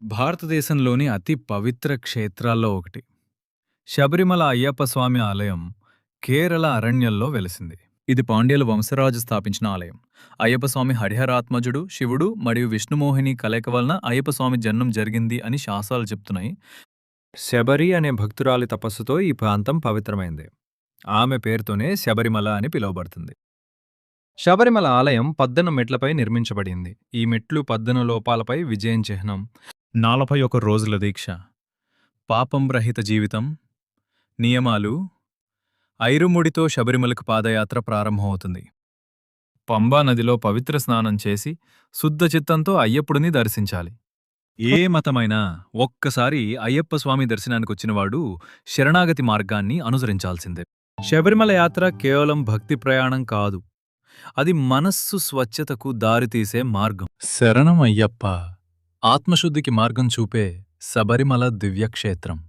భారతదేశంలోని అతి పవిత్ర క్షేత్రాల్లో ఒకటి. శబరిమల అయ్యప్ప స్వామి ఆలయం కేరళ అరణ్యంలో వెలిసింది. ఇది పాండ్యుల వంశరాజు స్థాపించిన ఆలయం. అయ్యప్ప స్వామి హరిహరాత్మజుడు, శివుడు మరియు విష్ణుమోహిని కలయిక వలన అయ్యప్ప స్వామి జన్మం జరిగింది అని శాస్త్రాలు చెప్తున్నాయి. శబరి అనే భక్తురాలి తపస్సుతో ఈ ప్రాంతం పవిత్రమైంది. ఆమె పేరుతోనే శబరిమల అని పిలువబడుతుంది. శబరిమల ఆలయం 14 మెట్లపై నిర్మించబడింది. ఈ మెట్లు 14 లోపాలపై విజయం చిహ్నం. 41 రోజుల దీక్ష, పాపం రహిత జీవితం, నియమాలు. ఐరుముడితో శబరిమలకు పాదయాత్ర ప్రారంభమవుతుంది. పంబా నదిలో పవిత్ర స్నానం చేసి శుద్ధ చిత్తంతో అయ్యప్పుడిని దర్శించాలి. ఏ మతమైనా ఒక్కసారి అయ్యప్ప స్వామి దర్శనానికొచ్చినవాడు శరణాగతి మార్గాన్ని అనుసరించాల్సిందే. శబరిమల యాత్ర కేవలం భక్తి ప్రయాణం కాదు, అది మనస్సు స్వచ్ఛతకు దారితీసే మార్గం. శరణం అయ్యప్ప, ఆత్మశుద్ధికి మార్గం చూపే శబరిమల దివ్యక్షేత్రం.